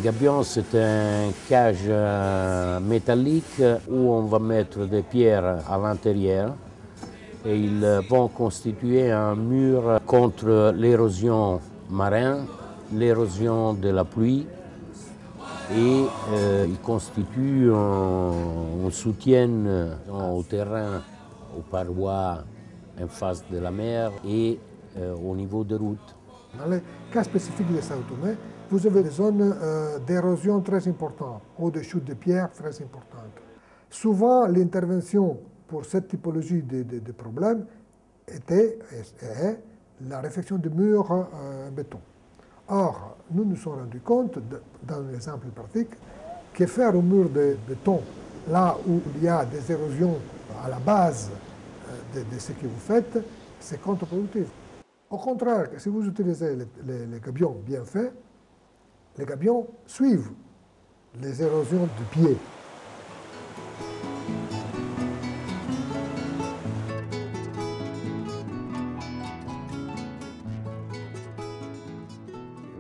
gabion, c'est un cage métallique où on va mettre des pierres à l'intérieur et ils vont constituer un mur contre l'érosion marine, l'érosion de la pluie et ils constituent un soutien au terrain, aux parois en face de la mer et au niveau des routes. Dans les cas spécifiques de Sao Tomé, vous avez des zones d'érosion très importantes, ou des chutes de pierres très importantes. Souvent, l'intervention pour cette typologie de problèmes était et est la réfection de murs en béton. Or, nous nous sommes rendus compte, dans l'exemple pratique, que faire un mur de béton, là où il y a des érosions à la base de ce que vous faites, c'est contre-productif. Au contraire, si vous utilisez les gabions bien faits, les gabions suivent les érosions du pied.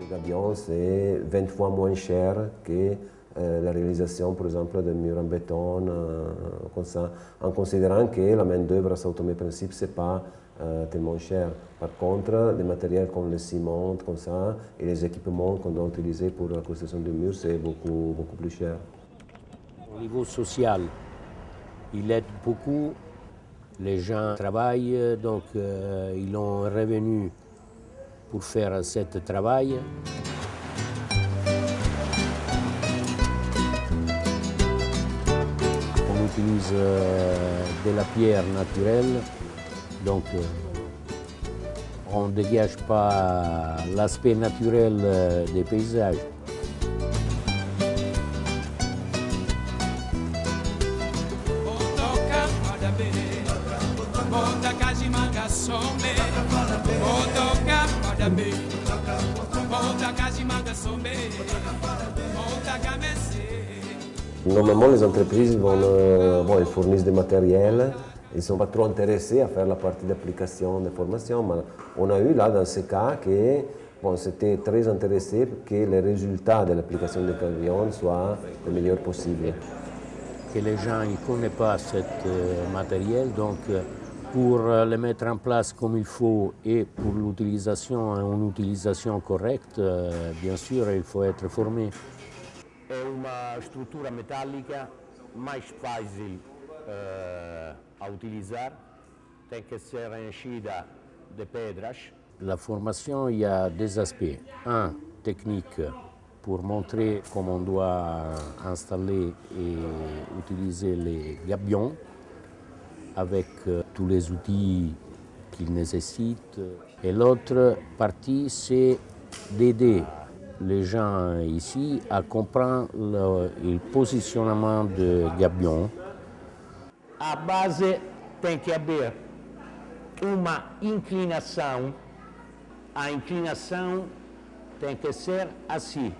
Le gabion, c'est 20 fois moins cher que la réalisation, par exemple, de murs en béton, comme ça, en considérant que la main-d'œuvre à Sao Tomé Principe, ce n'est pas tellement cher. Par contre, les matériels comme le ciment, comme ça, et les équipements qu'on doit utiliser pour la construction du mur, c'est beaucoup plus cher. Au niveau social, il aide beaucoup. Les gens travaillent, donc ils ont un revenu pour faire ce travail. On utilise de la pierre naturelle, donc on ne dégage pas l'aspect naturel des paysages. Normalement, les entreprises elles fournissent des matériels. Ils ne sont pas trop intéressés à faire la partie d'application, de formation, mais on a eu là, dans ce cas, que c'était très intéressé que les résultats de l'application des camions soient le meilleur possible. Que les gens ne connaissent pas ce matériel, donc pour le mettre en place comme il faut et pour l'utilisation, une utilisation correcte, bien sûr, il faut être formé. È una struttura metallica mais fácil a utilizar, tem que ser enchida de pedras. La formation, il y a deux aspects. Un, technique, pour montrer comment on doit installer et utiliser les gabions avec tous les outils qu'ils nécessitent. Et l'autre partie, c'est d'aider les gens ici à comprendre le positionnement de gabion. A base tem que haver uma inclinação. A inclinação tem que ser assim.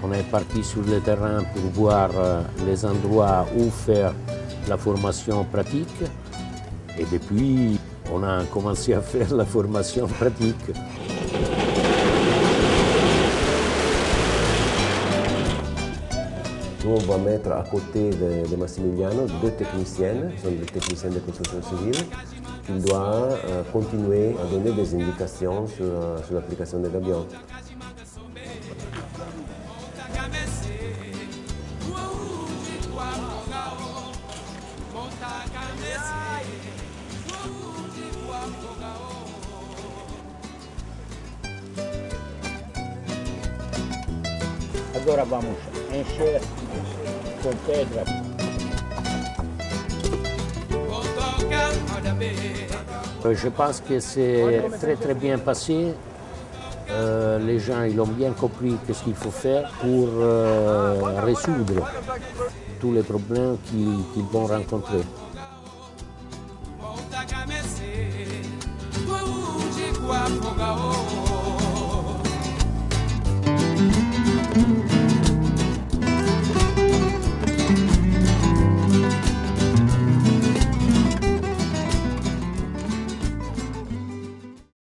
On est parti sur le terrain pour voir les endroits où faire la formation pratique et depuis on a commencé à faire la formation pratique. Nous, on va mettre à côté de Massimiliano deux techniciennes, qui sont des techniciennes de construction civile, qui doivent continuer à donner des indications sur l'application des gabions. Agora vamos encher com pedra. Je pense que c'est très bien passé. Les gens ils ont bien compris ce qu'il faut faire pour résoudre tous les problèmes qu'ils vont rencontrer. Guapo,